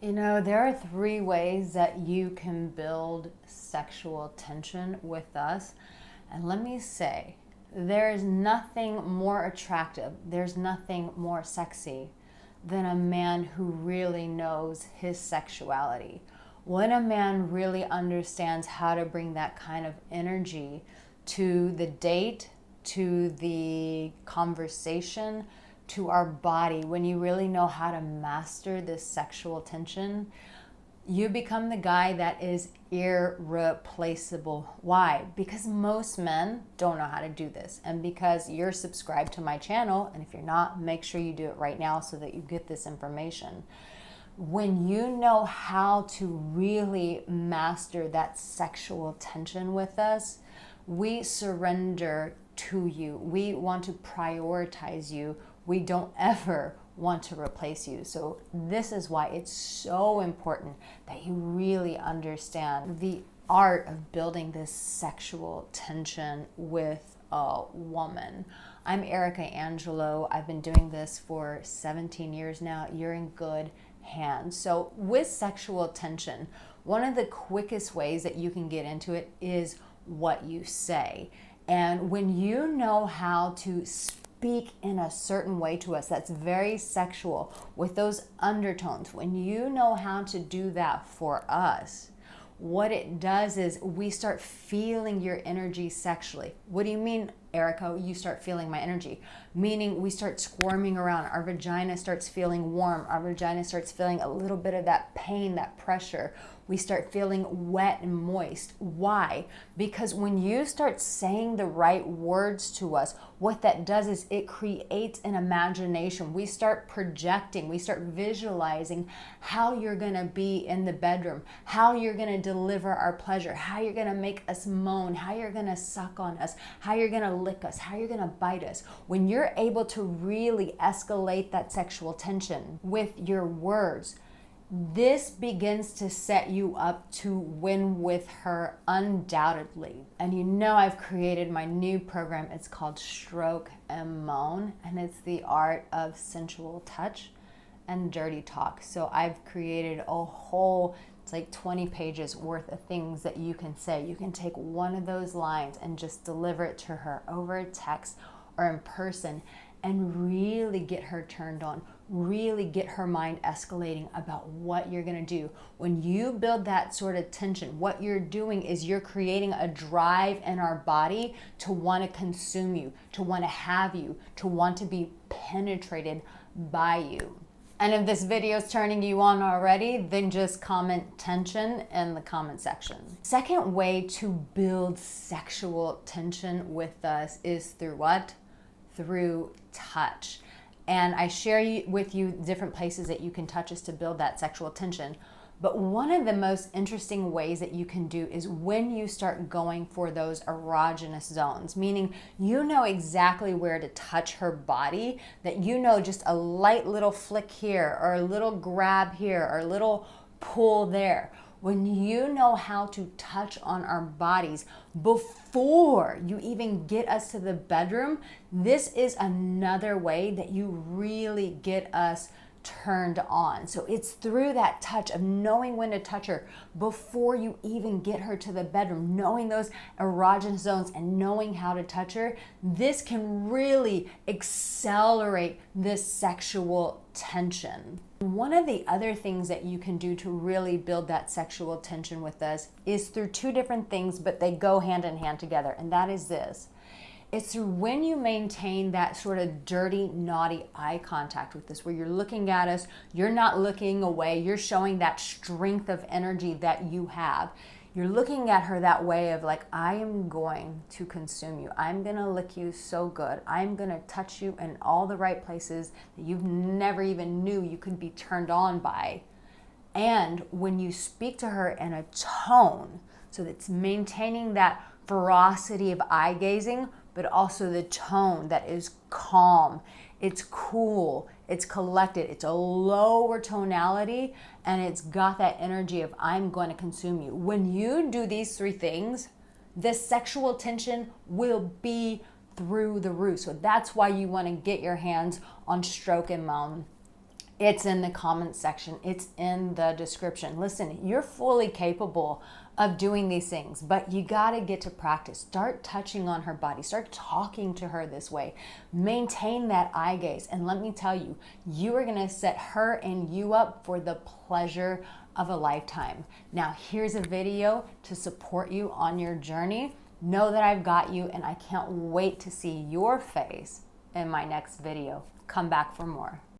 You know, there are three ways that you can build sexual tension with us. And let me say, there is nothing more attractive, there's nothing more sexy than a man who really knows his sexuality. When a man really understands how to bring that kind of energy to the date, to the conversation, to our body, when you really know how to master this sexual tension, you become the guy that is irreplaceable. Why? Because most men don't know how to do this. And because you're subscribed to my channel, and if you're not, make sure you do it right now so that you get this information. When you know how to really master that sexual tension with us, we surrender to you. We want to prioritize you. We don't ever want to replace you. So this is why it's so important that you really understand the art of building this sexual tension with a woman. I'm Arica Angelo. I've been doing this for 17 years now. You're in good hands. So with sexual tension, one of the quickest ways that you can get into it is what you say. And when you know how to speak in a certain way to us that's very sexual with those undertones, when you know how to do that for us, what it does is we start feeling your energy sexually. What do you mean, Erica, you start feeling my energy? Meaning we start squirming around. Our vagina starts feeling warm. Our vagina starts feeling a little bit of that pain, that pressure. We start feeling wet and moist. Why? Because when you start saying the right words to us, what that does is it creates an imagination. We start projecting, we start visualizing how you're gonna be in the bedroom, how you're gonna deliver our pleasure, how you're gonna make us moan, how you're gonna suck on us, how you're gonna lick us, how you're gonna bite us. When you're able to really escalate that sexual tension with your words, this begins to set you up to win with her undoubtedly. And you know, I've created my new program. It's called Stroke and Moan, and it's the art of sensual touch and dirty talk. So I've created a whole, it's like 20 pages worth of things that you can say. You can take one of those lines and just deliver it to her over text or in person and really get her turned on, really get her mind escalating about what you're gonna do. When you build that sort of tension, what you're doing is you're creating a drive in our body to want to consume you, to want to have you, to want to be penetrated by you. And if this video is turning you on already, then just comment tension in the comment section. Second way to build sexual tension with us is through what? Through touch. And I share with you different places that you can touch us to build that sexual tension. But one of the most interesting ways that you can do is when you start going for those erogenous zones, meaning you know exactly where to touch her body, that you know just a light little flick here or a little grab here or a little pull there. When you know how to touch on our bodies before you even get us to the bedroom, this is another way that you really get us turned on. So it's through that touch of knowing when to touch her before you even get her to the bedroom, knowing those erogenous zones and knowing how to touch her. This can really accelerate this sexual tension. One of the other things that you can do to really build that sexual tension with us is through two different things, but they go hand in hand together, and that is this. It's through when you maintain that sort of dirty, naughty eye contact with us, where you're looking at us, you're not looking away, you're showing that strength of energy that you have. You're looking at her that way of like, I am going to consume you. I'm gonna lick you so good. I'm gonna touch you in all the right places that you've never even knew you could be turned on by. And when you speak to her in a tone, so that's maintaining that ferocity of eye gazing, but also the tone that is calm, it's cool, it's collected, it's a lower tonality, and it's got that energy of I'm going to consume you. When you do these three things, the sexual tension will be through the roof. So that's why you want to get your hands on Stroke and Moan. It's in the comment section. It's in the description. Listen, you're fully capable of doing these things, but you got to get to practice. Start touching on her body. Start talking to her this way. Maintain that eye gaze. And let me tell you, you are going to set her and you up for the pleasure of a lifetime. Now, here's a video to support you on your journey. Know that I've got you, and I can't wait to see your face in my next video. Come back for more.